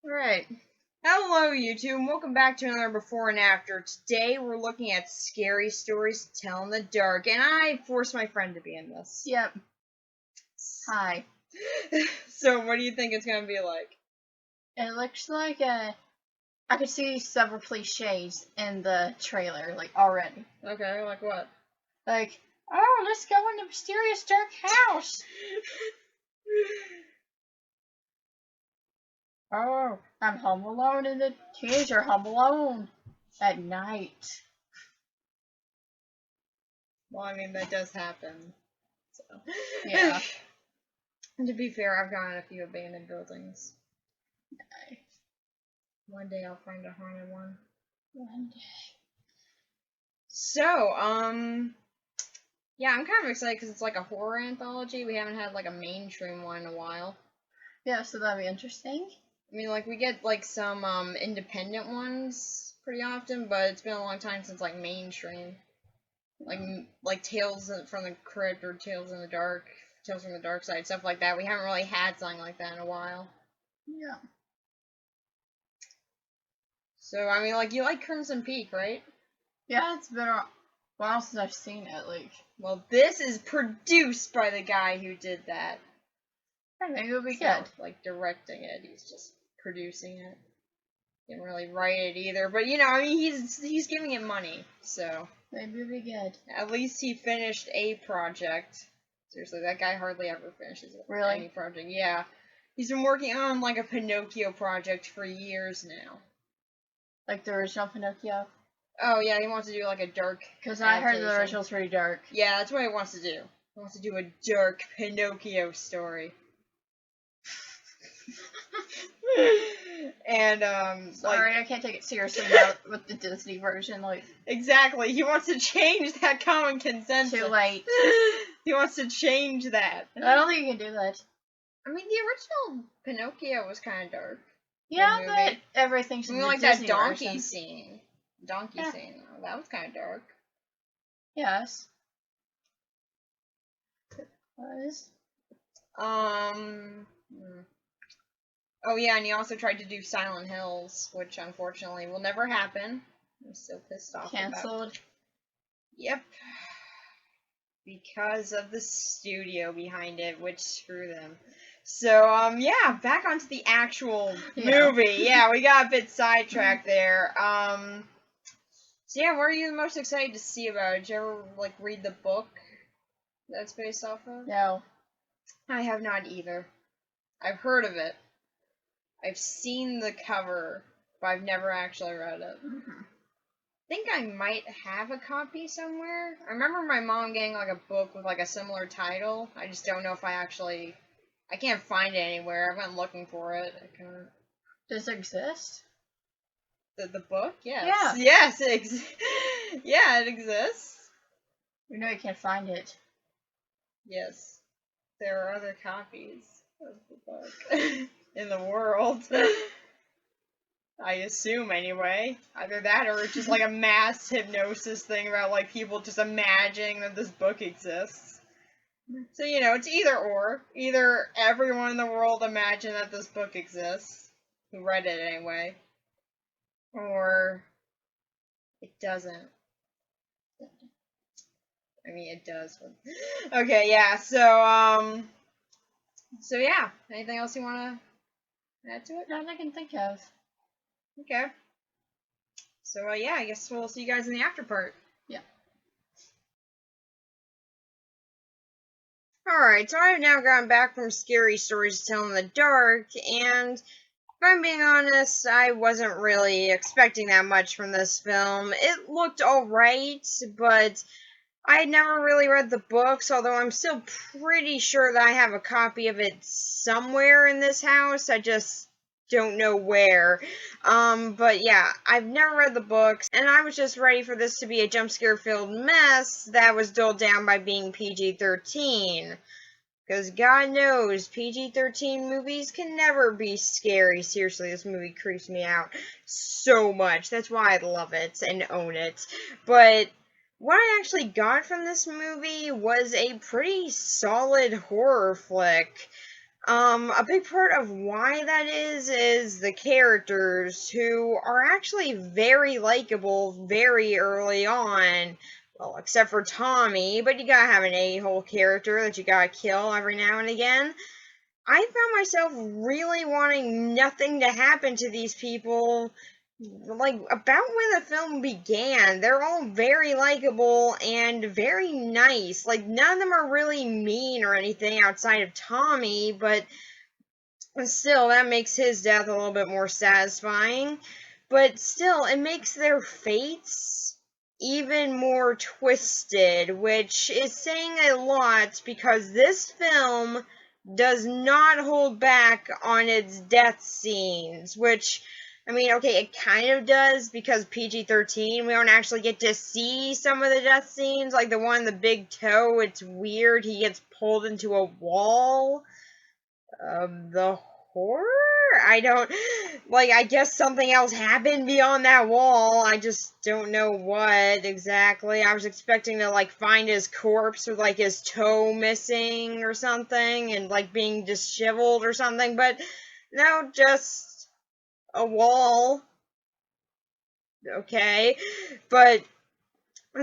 Alright. Hello, YouTube, and welcome back to another Before and After. Today, we're looking at scary stories to tell in the dark, and I forced my friend to be in this. Yep. Hi. So, what do you think it's gonna be like? It looks like I could see several cliches in the trailer, like, already. Okay, like what? Like, oh, let's go in the mysterious dark house. Oh, I'm home alone and the kids are home alone at night. Well, I mean, that does happen. So. Yeah. And to be fair, I've gone in a few abandoned buildings. Okay. One day I'll find a haunted one. One day. So, yeah, I'm kind of excited because it's like a horror anthology. We haven't had like a mainstream one in a while. Yeah, so that'd be interesting. I mean, like, we get, like, some, independent ones pretty often, but it's been a long time since, like, mainstream. Like Tales from the Crypt or Tales in the Dark, Tales from the Dark Side, stuff like that. We haven't really had something like that in a while. Yeah. So, I mean, like, you like Crimson Peak, right? Yeah, it's been a while since I've seen it, like. Well, this is produced by the guy who did that. Maybe it'll be So, good. like, directing it, he's just producing it. Didn't really write it either, but, you know, I mean, he's giving it money, so. Maybe it'll be good. At least he finished a project. Seriously, that guy hardly ever finishes any project. Yeah. He's been working on, like, a Pinocchio project for years now. Like the original Pinocchio? Oh, yeah, he wants to do, like, a dark Because I heard the original's pretty dark. Yeah, that's what he wants to do. He wants to do a dark Pinocchio story. And, Sorry, like, I can't take it seriously now with the Disney version, like. Exactly, he wants to change that common consensus. Too late. He wants to change that. I don't think you can do that. I mean, the original Pinocchio was kind of dark. Yeah, but everything's in the like Disney that donkey version. scene. Donkey scene, though. That was kind of dark. Yes. It was. Oh, yeah, and he also tried to do Silent Hills, which unfortunately will never happen. I'm still pissed off Cancelled. about. Yep. Because of the studio behind it, which screw them. So, yeah, back onto the actual movie. Yeah, we got a bit sidetracked there. So yeah, what are you most excited to see about it? Did you ever, like, read the book that's based off of? No. I have not either. I've heard of it. I've seen the cover, but I've never actually read it. I think I might have a copy somewhere. I remember my mom getting, like, a book with, like, a similar title. I just don't know if I can't find it anywhere. I went looking for it. I couldn't. Does it exist? The book? Yes. Yeah. Yes, it exists. Yeah, it exists. You know you can't find it. Yes. There are other copies of the book in the world. I assume, anyway. Either that or it's just like a mass hypnosis thing about, like, people just imagining that this book exists. So, you know, it's either or. Either everyone in the world imagine that this book exists, who read it anyway, or it doesn't. I mean, it does. But... Okay, yeah, so yeah. Anything else you want to add to it? Not that I can think of. Okay. So, yeah, I guess we'll see you guys in the after part. Yeah. Alright, so I've now gotten back from Scary Stories to Tell in the Dark, and if I'm being honest, I wasn't really expecting that much from this film. It looked alright, but I had never really read the books, although I'm still pretty sure that I have a copy of it somewhere in this house. I just don't know where. But yeah, I've never read the books, and I was just ready for this to be a jump scare filled mess that was dulled down by being PG-13. Because God knows, PG-13 movies can never be scary. Seriously, this movie creeps me out so much. That's why I love it and own it. But what I actually got from this movie was a pretty solid horror flick. A big part of why that is the characters, who are actually very likable very early on. Well, except for Tommy, but you gotta have an a-hole character that you gotta kill every now and again. I found myself really wanting nothing to happen to these people, like, about when the film began. They're all very likable and very nice. Like, none of them are really mean or anything outside of Tommy, but still, that makes his death a little bit more satisfying. But still, it makes their fates even more twisted, which is saying a lot because this film does not hold back on its death scenes, which, I mean, okay, it kind of does because PG-13, we don't actually get to see some of the death scenes, like the one in the big toe. It's weird, he gets pulled into a wall. The horror? I don't, like, I guess something else happened beyond that wall. I just don't know what exactly. I was expecting to, like, find his corpse with, like, his toe missing or something and, like, being disheveled or something, but no, just a wall. Okay. But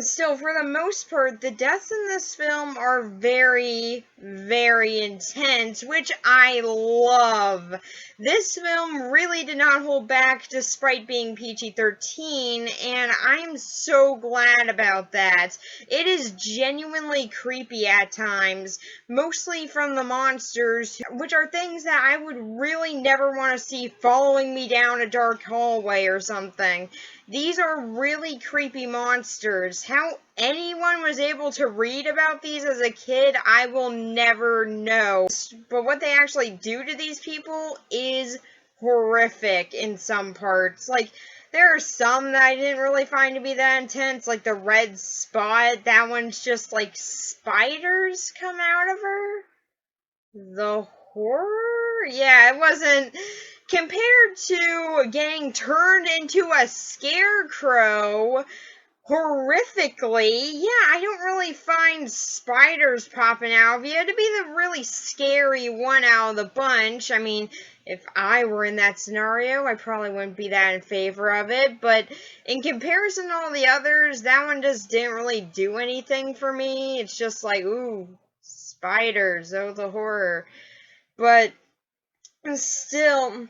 still, for the most part, the deaths in this film are very, very intense, which I love. This film really did not hold back despite being PG-13, and I'm so glad about that. It is genuinely creepy at times, mostly from the monsters, which are things that I would really never want to see following me down a dark hallway or something. These are really creepy monsters. How anyone was able to read about these as a kid, I will never know. But what they actually do to these people is horrific in some parts. Like, there are some that I didn't really find to be that intense, like the red spot. That one's just like spiders come out of her. The horror? Yeah, it wasn't. Compared to getting turned into a scarecrow horrifically, yeah, I don't really find spiders popping out of you to be the really scary one out of the bunch. I mean, if I were in that scenario, I probably wouldn't be that in favor of it, but in comparison to all the others, that one just didn't really do anything for me. It's just like, ooh, spiders, oh, the horror. But still,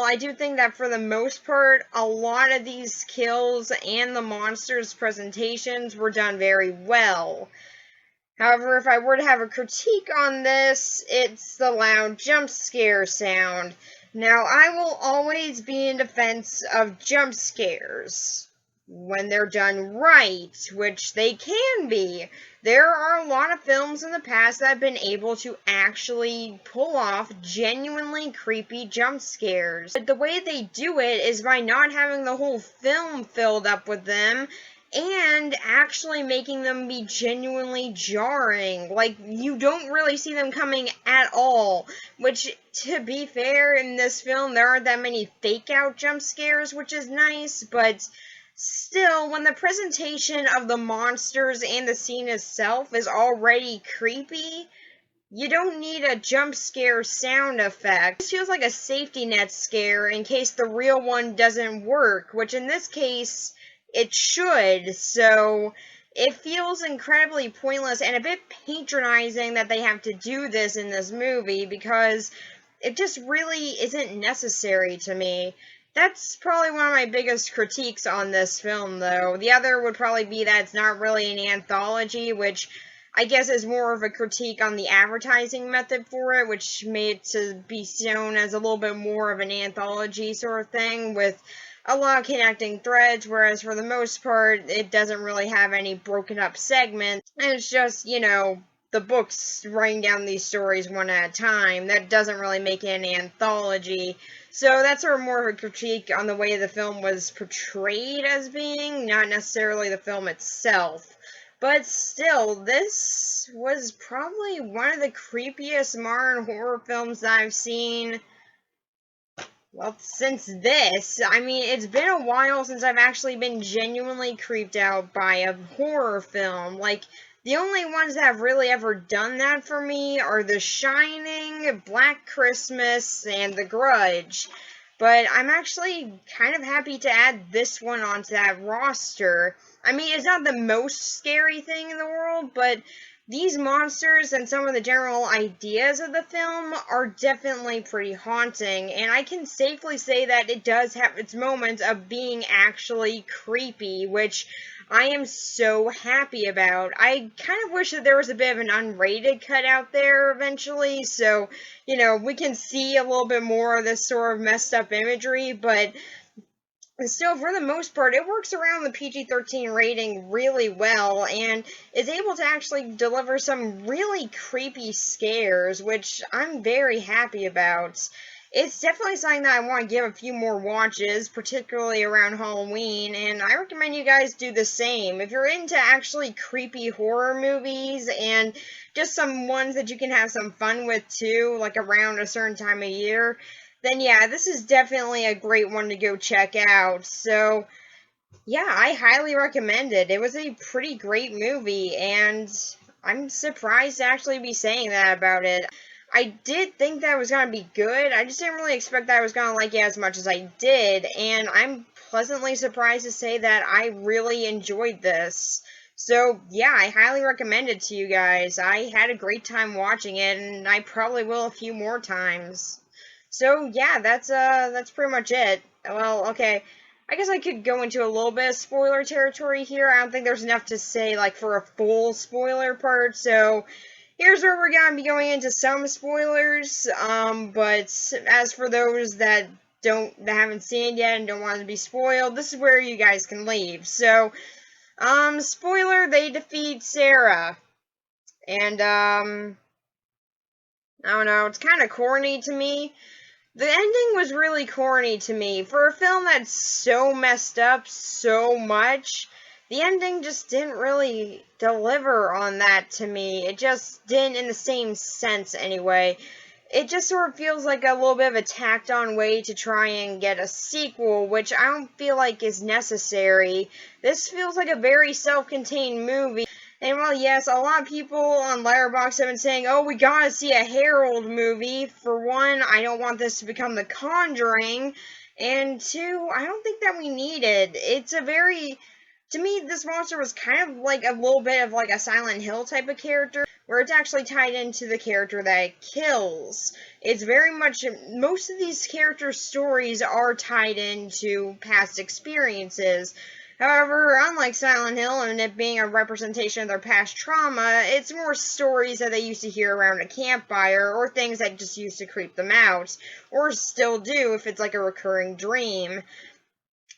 I do think that for the most part, a lot of these kills and the monsters' presentations were done very well. However, if I were to have a critique on this, it's the loud jump scare sound. Now, I will always be in defense of jump scares when they're done right, which they can be. There are a lot of films in the past that have been able to actually pull off genuinely creepy jump scares. But the way they do it is by not having the whole film filled up with them and actually making them be genuinely jarring. Like, you don't really see them coming at all, which, to be fair, in this film, there aren't that many fake-out jump scares, which is nice, but still, when the presentation of the monsters and the scene itself is already creepy, you don't need a jump scare sound effect. This feels like a safety net scare in case the real one doesn't work, which in this case, it should, so it feels incredibly pointless and a bit patronizing that they have to do this in this movie because it just really isn't necessary to me. That's probably one of my biggest critiques on this film, though. The other would probably be that it's not really an anthology, which I guess is more of a critique on the advertising method for it, which made it to be shown as a little bit more of an anthology sort of thing, with a lot of connecting threads, whereas for the most part, it doesn't really have any broken up segments, and it's just, you know, the books writing down these stories one at a time. That doesn't really make it an anthology. So that's sort of more of a critique on the way the film was portrayed as being, not necessarily the film itself. But still, this was probably one of the creepiest modern horror films that I've seen, well, since this. I mean, it's been a while since I've actually been genuinely creeped out by a horror film. Like, The only ones that have really ever done that for me are The Shining, Black Christmas, and The Grudge. But I'm actually kind of happy to add this one onto that roster. I mean, it's not the most scary thing in the world, but these monsters and some of the general ideas of the film are definitely pretty haunting, and I can safely say that it does have its moments of being actually creepy, which I am so happy about. I kind of wish that there was a bit of an unrated cut out there eventually, so, we can see a little bit more of this sort of messed up imagery, but still, for the most part, it works around the PG-13 rating really well and is able to actually deliver some really creepy scares, which I'm very happy about. It's definitely something that I want to give a few more watches, particularly around Halloween, and I recommend you guys do the same. If you're into actually creepy horror movies and just some ones that you can have some fun with too, like around a certain time of year, then yeah, this is definitely a great one to go check out. So, yeah, I highly recommend it. It was a pretty great movie, and I'm surprised to actually be saying that about it. I did think that it was going to be good. I just didn't really expect that I was going to like it as much as I did, and I'm pleasantly surprised to say that I really enjoyed this. So, yeah, I highly recommend it to you guys. I had a great time watching it, and I probably will a few more times. So, yeah, that's pretty much it. Well, okay. I guess I could go into a little bit of spoiler territory here. I don't think there's enough to say, like, for a full spoiler part, so here's where we're gonna be going into some spoilers. But as for those that haven't seen it yet and don't want to be spoiled, this is where you guys can leave. So, spoiler, they defeat Sarah. And, I don't know, it's kind of corny to me. The ending was really corny to me. For a film that's so messed up so much, the ending just didn't really deliver on that to me. It just didn't in the same sense anyway. It just sort of feels like a little bit of a tacked on way to try and get a sequel, which I don't feel like is necessary. This feels like a very self-contained movie. And while yes, a lot of people on Letterboxd have been saying, oh, we gotta see a Harold movie. For one, I don't want this to become The Conjuring. And two, I don't think that we need it. To me, this monster was kind of like a little bit of like a Silent Hill type of character, where it's actually tied into the character that it kills. It's very much, most of these character stories are tied into past experiences. However, unlike Silent Hill and it being a representation of their past trauma, it's more stories that they used to hear around a campfire, or things that just used to creep them out, or still do if it's like a recurring dream.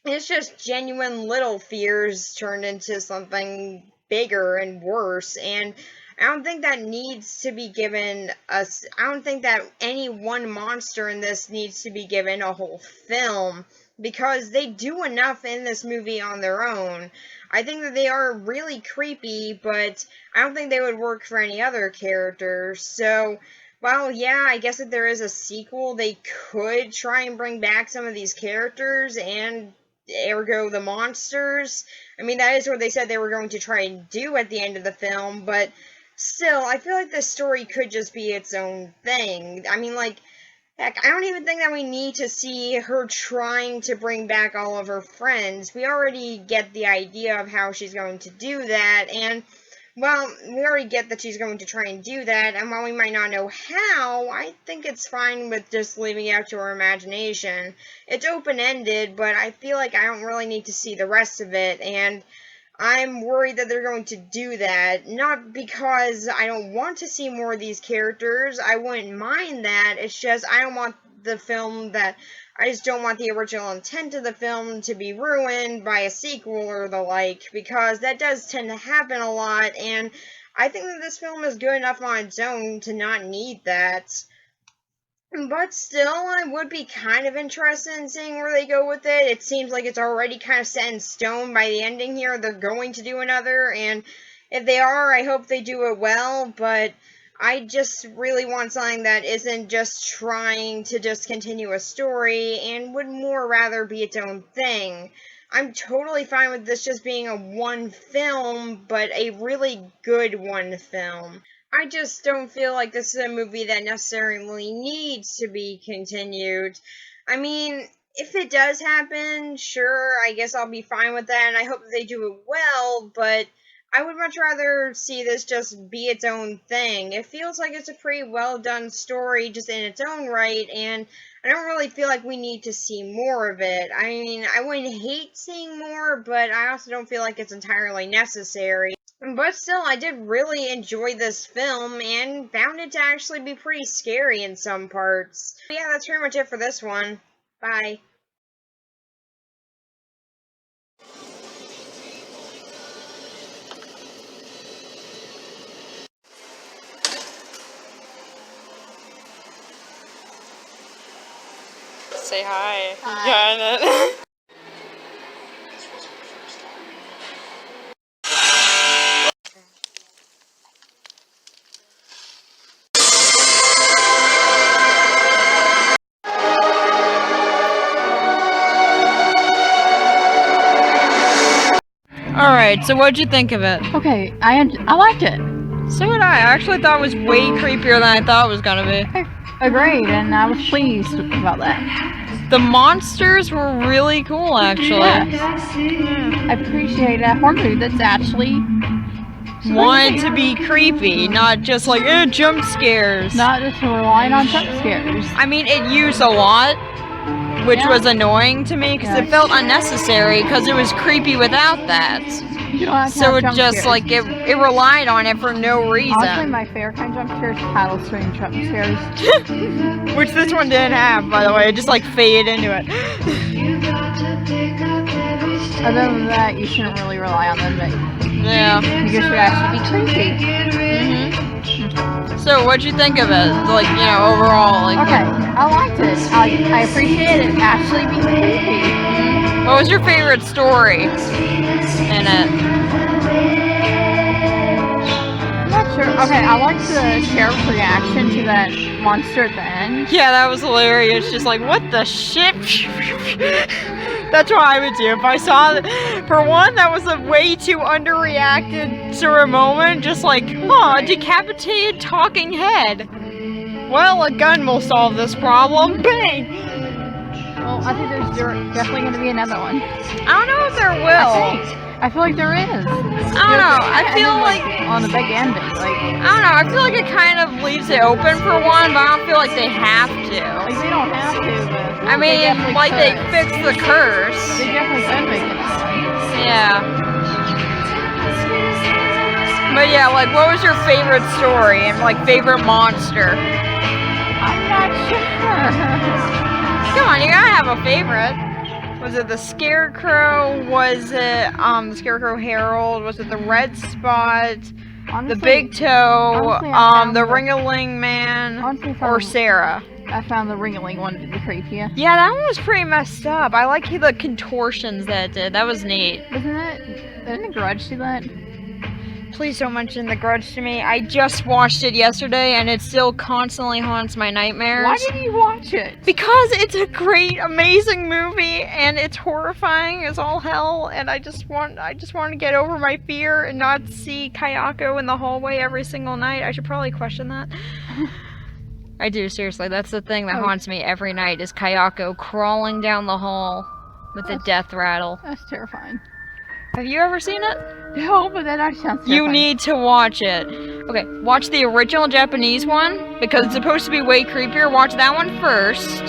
It's just genuine little fears turned into something bigger and worse, and I don't think that needs to be given us. I don't think that any one monster in this needs to be given a whole film, because they do enough in this movie on their own. I think that they are really creepy, but I don't think they would work for any other character. So, well, yeah, I guess if there is a sequel, they could try and bring back some of these characters and ergo the monsters. I mean, that is what they said they were going to try and do at the end of the film, but still, I feel like this story could just be its own thing. I mean, like, heck, I don't even think that we need to see her trying to bring back all of her friends. We already get the idea of how she's going to do that, and well, we already get that she's going to try and do that, and while we might not know how, I think it's fine with just leaving it out to her imagination. It's open-ended, but I feel like I don't really need to see the rest of it, and I'm worried that they're going to do that. Not because I don't want to see more of these characters, I wouldn't mind that, it's just I don't want the film that I just don't want the original intent of the film to be ruined by a sequel or the like, because that does tend to happen a lot, and I think that this film is good enough on its own to not need that. But still, I would be kind of interested in seeing where they go with it. It seems like it's already kind of set in stone by the ending here. They're going to do another, and if they are, I hope they do it well, but I just really want something that isn't just trying to just continue a story and would more rather be its own thing. I'm totally fine with this just being a one film, but a really good one film. I just don't feel like this is a movie that necessarily needs to be continued. I mean, if it does happen, sure, I guess I'll be fine with that, and I hope that they do it well, but I would much rather see this just be its own thing. It feels like it's a pretty well done story just in its own right, and I don't really feel like we need to see more of it. I mean, I wouldn't hate seeing more, but I also don't feel like it's entirely necessary. But still, I did really enjoy this film and found it to actually be pretty scary in some parts. But yeah, that's pretty much it for this one. Bye. Say hi. Hi. Got it. Alright, so what'd you think of it? Okay, I liked it. So did I. I actually thought it was way creepier than I thought it was gonna be. Agreed, and I was pleased about that. The monsters were really cool, actually. Yes. I appreciate a horror movie that's actually Wanted to be creepy, not just like, jump scares. not just relying on jump scares. I mean, it used a lot, which was annoying to me, because it felt unnecessary, because it was creepy without that. You don't have to So have it jump just, scares. like, it relied on it for no reason. Honestly, my favorite kind of jump scares is paddle swing jump scares. Which this one didn't have, by the way. It just, like, faded into it. Other than that, you shouldn't really rely on them, but Yeah. you should actually be creepy. Mm-hmm. So, what'd you think of it? Like, you know, overall, like... Okay, I liked it. I appreciate it actually being creepy. What was your favorite story in it? I'm not sure. Okay, I liked the sheriff's reaction to that monster at the end. Yeah, that was hilarious. Just like, what the shit? That's what I would do if I saw that. For one, that was a way too underreacted sort of moment. Just like, a decapitated talking head. Well, a gun will solve this problem. Bang! Well, I think there's definitely going to be another one. I don't know if there will. I feel like there is. I don't know. I feel like on the big ending, like I don't know. I feel like it kind of leaves it open for one, but I don't feel like they have to. they don't have to. But I mean, definitely like they could. fixed the curse. They definitely could make it that way. Yeah. But yeah, like, what was your favorite story and like favorite monster? I'm not sure. Come on, you gotta have a favorite. Was it the Scarecrow? Was it the Scarecrow Herald? Was it the Red Spot? Honestly, The Big Toe? honestly, I found The the- Ringling Man? Honestly, Or Sarah? I found the Ringling one to be creepier. Yeah, that one was pretty messed up. I like the contortions that it did. That was neat. Didn't the Grudge do that? Please don't mention The Grudge to me. I just watched it yesterday and it still constantly haunts my nightmares. Why did you watch it? Because it's a great, amazing movie and it's horrifying as all hell, and I just want to get over my fear and not see Kayako in the hallway every single night. I should probably question that. I do, seriously. That's the thing that haunts me every night is Kayako crawling down the hall with a death rattle. That's terrifying. Have you ever seen it? No, but that actually sounds terrifying. You need to watch it. Okay, watch the original Japanese one, because it's supposed to be way creepier. Watch that one first,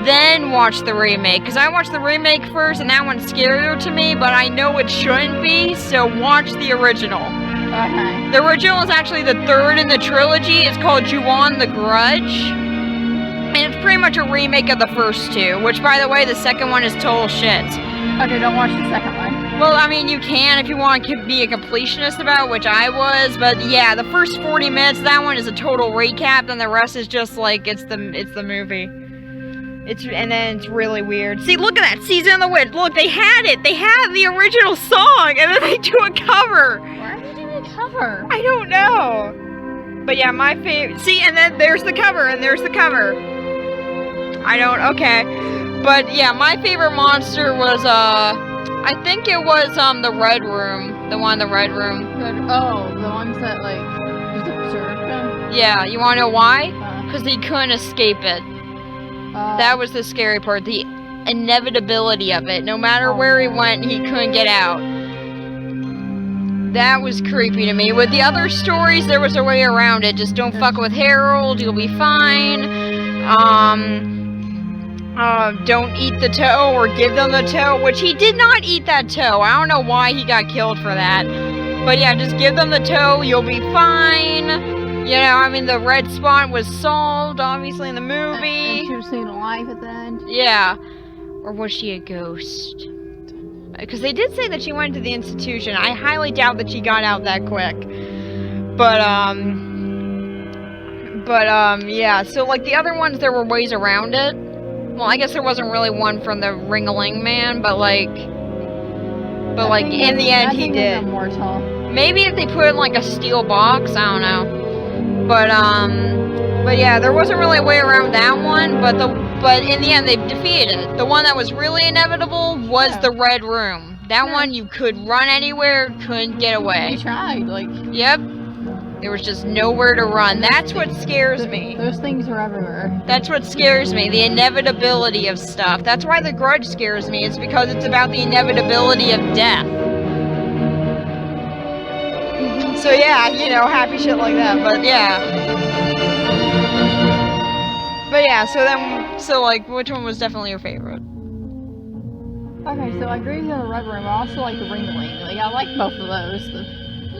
then watch the remake. Because I watched the remake first, and that one's scarier to me, but I know it shouldn't be, so watch the original. Okay. The original is actually the third in the trilogy. It's called Ju-On the Grudge. And it's pretty much a remake of the first two, which, by the way, the second one is total shit. Okay, don't watch the second one. Well, I mean, you can if you want to be a completionist about, which I was, but yeah, the first 40 minutes, that one is a total recap, and the rest is just like, it's the movie. And then it's really weird. See, look at that, Season of the Witch. Look, they had it. They had the original song, and then they do a cover. Why are they doing a cover? I don't know. But yeah, my favorite. See, and then there's the cover, and there's the cover. Okay. But yeah, my favorite monster was, I think it was the red room. The one in the red room. Oh, the ones that like just observed him. Yeah, you wanna know why? Uh, Because he couldn't escape it. That was the scary part. The inevitability of it. No matter where he went, he couldn't get out. That was creepy to me. With the other stories, there was a way around it. Just don't fuck with Harold, you'll be fine. Don't eat the toe or give them the toe, which he did not eat that toe. I don't know why he got killed for that. But yeah, just give them the toe, you'll be fine. You know, I mean, the red spot was solved, obviously, in the movie. and she was seen alive at the end. Yeah. Or was she a ghost? Because they did say that she went to the institution. I highly doubt that she got out that quick. But, yeah. So, like, the other ones, there were ways around it. Well, I guess there wasn't really one from the Ring-a-Ling Man, but, like, in the end, he did. Immortal. Maybe if they put it in, like, a steel box, I don't know. But yeah, there wasn't really a way around that one, but in the end, they defeated it. The one that was really inevitable was the red room. That one, you could run anywhere, couldn't get away. We tried, like... Yep. There was just nowhere to run. That's what scares me. Those things are everywhere. That's what scares me, the inevitability of stuff. That's why The Grudge scares me. It's because it's about the inevitability of death. So yeah, you know, happy shit like that, but yeah. But yeah, so like, which one was definitely your favorite? Okay, so I agree with the red room. I also like the Ring-a-Ling. Like, I like both of those.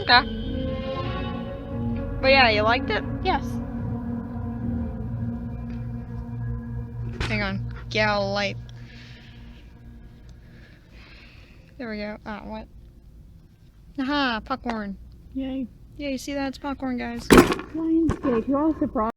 Okay. But yeah, you liked it? Yes. Hang on. Gal light. There we go. Ah, what? Aha, popcorn. Yay. Yeah, you see that? It's popcorn, guys. Lionsgate, who else surprised?